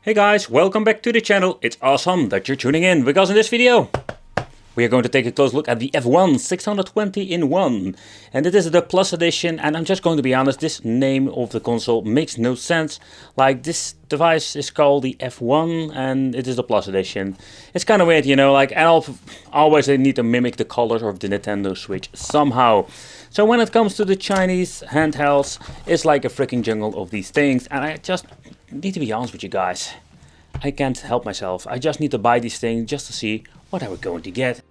Hey guys, welcome back to the channel. It's awesome that you're tuning in, because in this video we are going to take a close look at the F1 620 in 1. And it is the Plus edition, and I'm just going to be honest, this name of the console makes no sense. Like, this device is called the F1 and it is the Plus edition. It's kind of weird, you know, like, and always they need to mimic the colors of the Nintendo Switch somehow. So when it comes to the Chinese handhelds, it's like a freaking jungle of these things, and I just need to be honest with you guys. I can't help myself. I just need to buy these things just to see what I was going to get.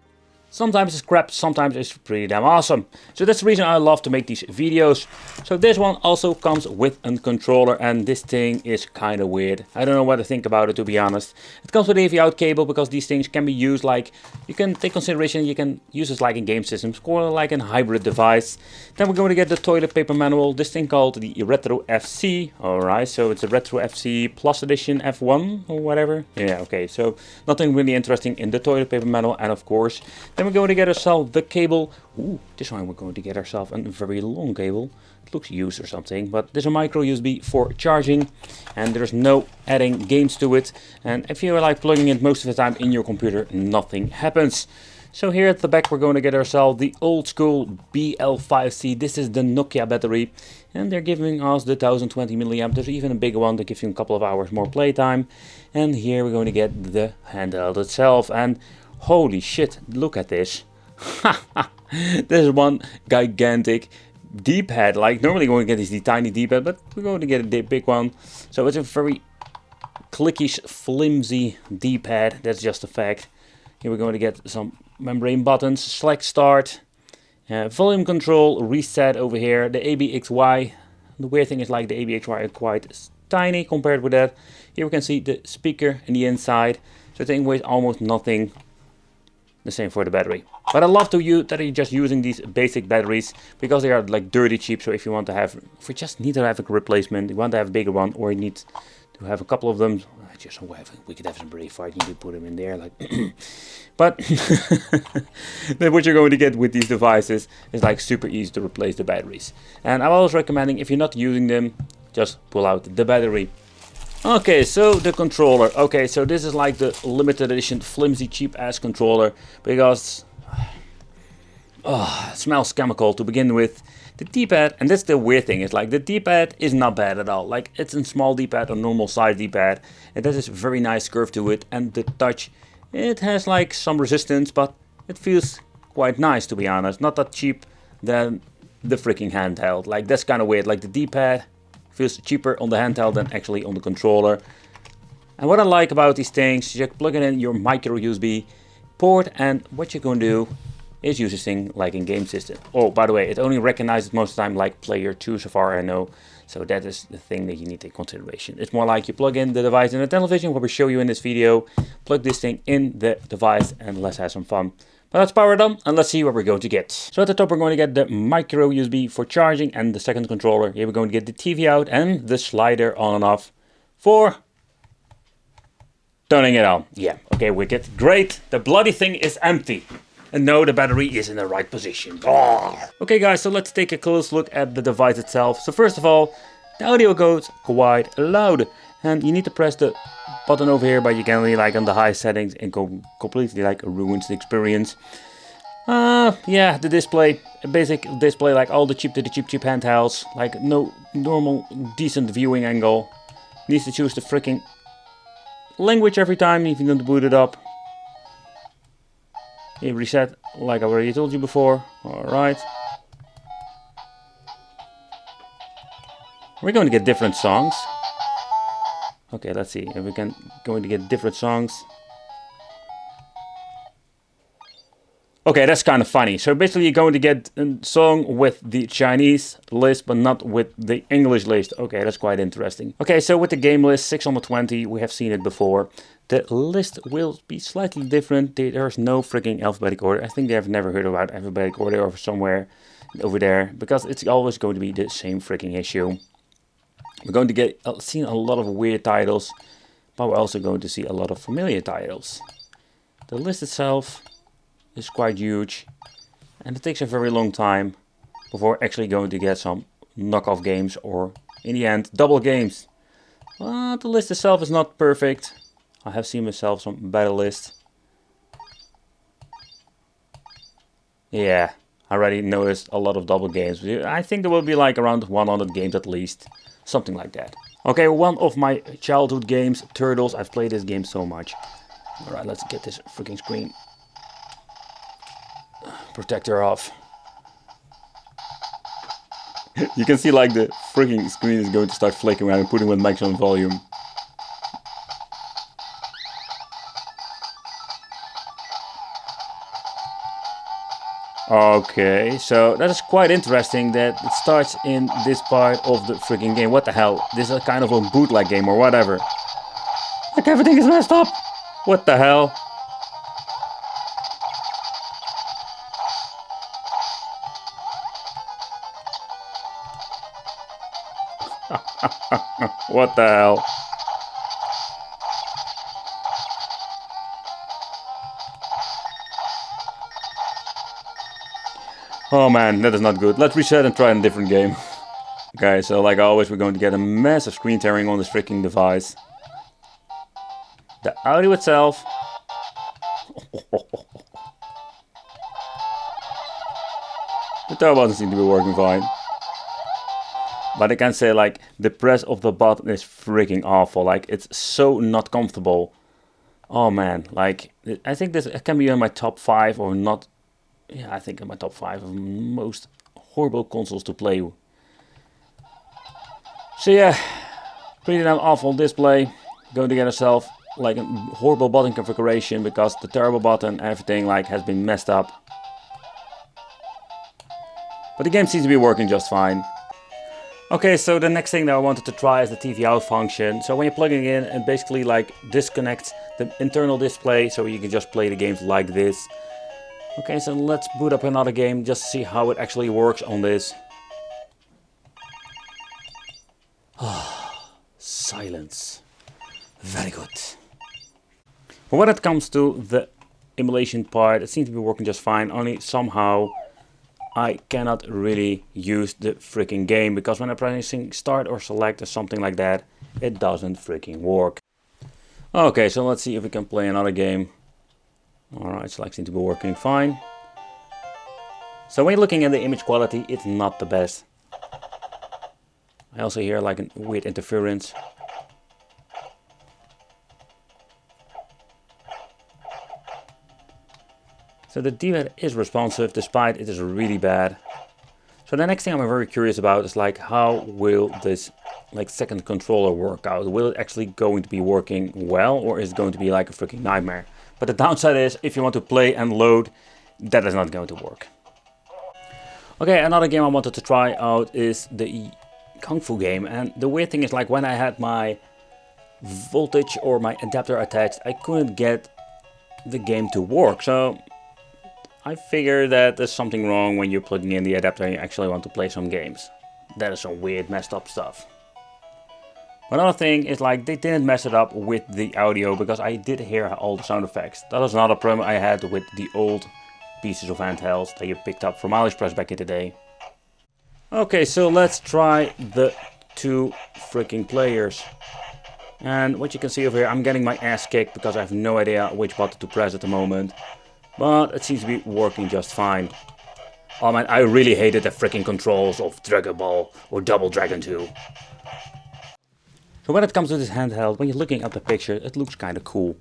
Sometimes it's crap, sometimes it's pretty damn awesome. So that's the reason I love to make these videos. So this one also comes with a controller, and this thing is kind of weird. I don't know what to think about it, to be honest. It comes with an AV out cable, because these things can be used like, you can take consideration, you can use this like in game systems or like a hybrid device. Then we're going to get the toilet paper manual, this thing called the Retro FC. Alright, so it's a Retro FC Plus Edition F1 or whatever. Yeah, okay, so nothing really interesting in the toilet paper manual, and of course, then we're going to get ourselves the cable. Ooh, this one we're going to get ourselves a very long cable. It looks used or something, but there's a micro USB for charging, and there's no adding games to it. And if you're like plugging it most of the time in your computer, nothing happens. So here at the back we're going to get ourselves the old school BL5C. This is the Nokia battery, and they're giving us the 1020 milliamp. There's even a bigger one that gives you a couple of hours more playtime. And here we're going to get the handheld itself, and holy shit, look at this. This is one gigantic D-pad. Like, normally we're going to get this tiny D-pad, but we're going to get a big one. So it's a very clickish, flimsy D-pad. That's just a fact. Here we're going to get some membrane buttons, select start, volume control, reset over here, the ABXY. The weird thing is, like, the ABXY are quite tiny compared with that. Here we can see the speaker in the inside. So the thing weighs almost nothing. The same for the battery. But I love that you're just using these basic batteries, because they are like dirty cheap. So if you want to have, if you just need to have a replacement, you want to have a bigger one, or you need to have a couple of them, just we could have some brave fight, you could put them in there, like. But then what you're going to get with these devices is like super easy to replace the batteries. And I'm always recommending, if you're not using them, just pull out the battery. Okay, so the controller. Okay, so this is like the limited edition flimsy cheap ass controller, because it smells chemical to begin with. The D-pad, and that's the weird thing, is like the D-pad is not bad at all. Like, it's a small D-pad, a normal size D-pad, and that is very nice curve to it. And the touch, it has like some resistance, but it feels quite nice, to be honest. Not that cheap than the freaking handheld. Like, that's kind of weird. Like, the D-pad feels cheaper on the handheld than actually on the controller. And what I like about these things, you plug it in your micro USB port, and what you're going to do is use this thing like in game system. Oh, by the way, it only recognizes most of the time like player 2 so far I know. So that is the thing that you need to take consideration. It's more like you plug in the device in the television, what we show you in this video. Plug this thing in the device and let's have some fun. But let's power it on and let's see what we're going to get. So at the top we're going to get the micro USB for charging and the second controller. Here we're going to get the TV out and the slider on and off for turning it on. Yeah, okay, wicked. Great, the bloody thing is empty. And no, the battery is in the right position. Oh. Okay guys, so let's take a close look at the device itself. So first of all, the audio goes quite loud. And you need to press the button over here, but you can really like on the high settings and go completely like ruins the experience. Yeah, the display, a basic display like all the cheap handhelds. Like no normal decent viewing angle. Needs to choose the freaking language every time if you don't boot it up. You reset, like I already told you before. Alright. We're going to get different songs. Okay, let's see if we can going to get different songs. Okay, that's kind of funny. So basically you're going to get a song with the Chinese list, but not with the English list. Okay, that's quite interesting. Okay, so with the game list 620, we have seen it before. The list will be slightly different. There's no freaking alphabetic order. I think they have never heard about alphabetic order or somewhere over there, because it's always going to be the same freaking issue. We're going to get seen a lot of weird titles, but we're also going to see a lot of familiar titles. The list itself is quite huge, and it takes a very long time before actually going to get some knockoff games, or in the end double games. Well, the list itself is not perfect. I have seen myself some better lists. Yeah, I already noticed a lot of double games. I think there will be like around 100 games at least. Something like that. Okay, one of my childhood games, Turtles. I've played this game so much. Alright, let's get this freaking screen protector off. You can see like the freaking screen is going to start flickering around and putting with maximum volume. Okay, so that is quite interesting that it starts in this part of the freaking game. What the hell? This is a kind of a bootleg game or whatever. Like everything is messed up. What the hell? What the hell? Oh man, that is not good. Let's reset and try a different game. Okay, so like always, we're going to get a massive screen tearing on this freaking device. The audio itself. The turbo doesn't seem to be working fine. But I can say like the press of the button is freaking awful. Like it's so not comfortable. Oh man, like I think this can be in my top 5 or not. Yeah, I think in my top 5 of most horrible consoles to play. So yeah, pretty damn awful display. Going to get yourself like a horrible button configuration because the turbo button, everything like has been messed up. But the game seems to be working just fine. Okay, so the next thing that I wanted to try is the TV out function. So when you're plugging in, it basically like disconnects the internal display so you can just play the games like this. Okay, so let's boot up another game just to see how it actually works on this. Silence. Very good. But when it comes to the emulation part, it seems to be working just fine, only somehow I cannot really use the freaking game because when I'm pressing start or select or something like that, it doesn't freaking work. Okay, so let's see if we can play another game. Alright, select seems to be working fine. So when you're looking at the image quality, it's not the best. I also hear like a weird interference. So the D-pad is responsive despite it is really bad. So the next thing I'm very curious about is like how will this like second controller work out? Will it actually going to be working well or is it going to be like a freaking nightmare? But the downside is if you want to play and load, that is not going to work. Okay, another game I wanted to try out is the Kung Fu game, and the weird thing is like when I had my voltage or my adapter attached, I couldn't get the game to work. So I figure that there's something wrong when you're plugging in the adapter and you actually want to play some games. That is some weird messed up stuff. Another thing is like they didn't mess it up with the audio because I did hear all the sound effects. That was another problem I had with the old pieces of handhelds that you picked up from AliExpress back in the day. Okay, so let's try the 2 freaking players. And what you can see over here, I'm getting my ass kicked because I have no idea which button to press at the moment. But it seems to be working just fine. Oh man, I really hated the freaking controls of Dragon Ball or Double Dragon 2. So when it comes to this handheld, when you're looking at the picture, it looks kind of cool.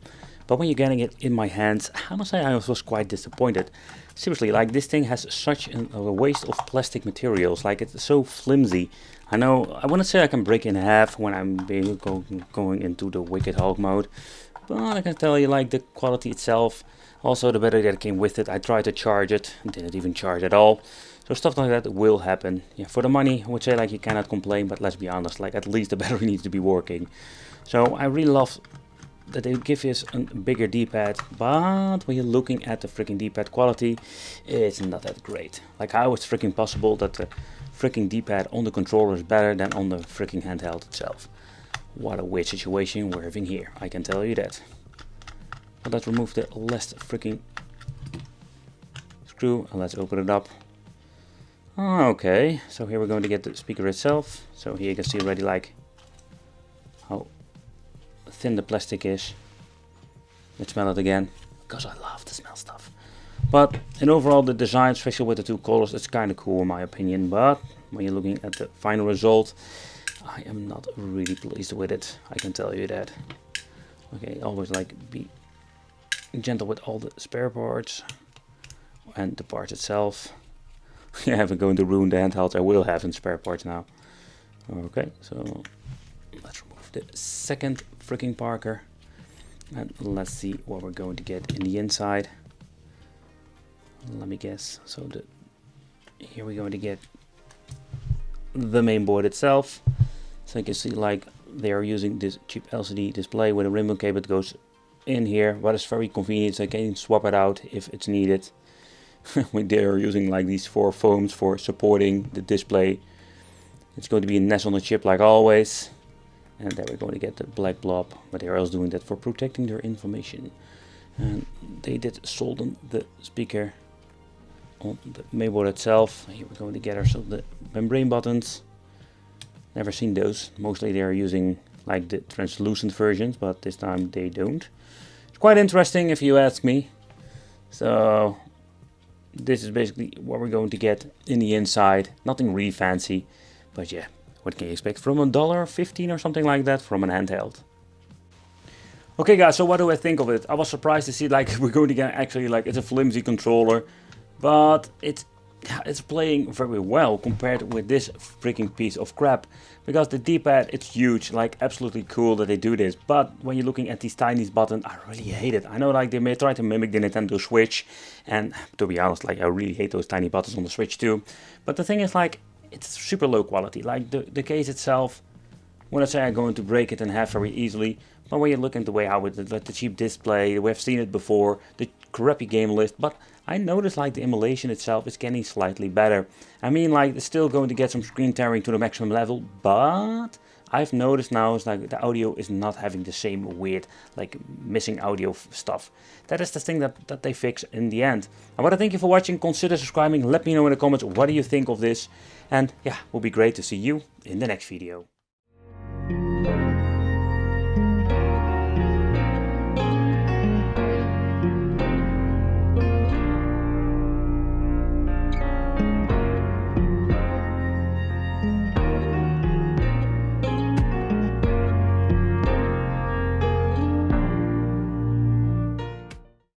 But when you're getting it in my hands, I must say I was quite disappointed. Seriously, like this thing has such a waste of plastic materials, like it's so flimsy. I know, I wouldn't say I can break in half when I'm going into the Wicked Hulk mode. But I can tell you like the quality itself. Also the battery that came with it, I tried to charge it, didn't even charge at all. So stuff like that will happen. Yeah, for the money I would say like you cannot complain, but let's be honest, like at least the battery needs to be working. So I really love that they give us a bigger D-pad, but when you're looking at the freaking D-pad quality, it's not that great. Like how it's freaking possible that the freaking D-pad on the controller is better than on the freaking handheld itself. What a weird situation we're having here, I can tell you that. But let's remove the last freaking screw and let's open it up. Okay, so here we're going to get the speaker itself. So here you can see already like how thin the plastic is. Let's smell it again, because I love to smell stuff. But in overall, the design, especially with the two colors, it's kind of cool in my opinion. But when you're looking at the final result, I am not really pleased with it, I can tell you that. Okay, always like be gentle with all the spare parts and the parts itself. Yeah, if I'm going to ruin the handhelds I will have in spare parts now. Okay, so let's remove the second freaking Parker. And let's see what we're going to get in the inside. Let me guess. So here we're going to get the main board itself. So you can see like they are using this cheap LCD display with a ribbon cable that goes in here, but it's very convenient, so I can swap it out if it's needed. They are using like these 4 foams for supporting the display. It's going to be a nest on the chip like always. And there we're going to get the black blob, but they are also doing that for protecting their information. And they did solder the speaker on the mainboard itself. Here we're going to get ourselves the membrane buttons. Never seen those. Mostly they are using like the translucent versions, but this time they don't. It's quite interesting if you ask me. So this is basically what we're going to get in the inside. Nothing really fancy, but yeah. What can you expect from $1.15 or something like that from an handheld? Okay guys, so what do I think of it? I was surprised to see like we're going to get actually like it's a flimsy controller, but it's playing very well compared with this freaking piece of crap. Because the D-pad, it's huge, like absolutely cool that they do this. But when you're looking at these tiny buttons, I really hate it. I know like they may try to mimic the Nintendo Switch, and to be honest, like I really hate those tiny buttons on the Switch too. But the thing is like, it's super low quality. Like the case itself, when I say I'm going to break it in half very easily, but when you look at the way how it, like the cheap display, we've seen it before, the crappy game list, but I noticed like the emulation itself is getting slightly better. I mean like it's still going to get some screen tearing to the maximum level, but I've noticed now is like the audio is not having the same weird like missing audio stuff. That is the thing that they fix in the end. I want to thank you for watching. Consider subscribing. Let me know in the comments what do you think of this. And yeah, it will be great to see you in the next video.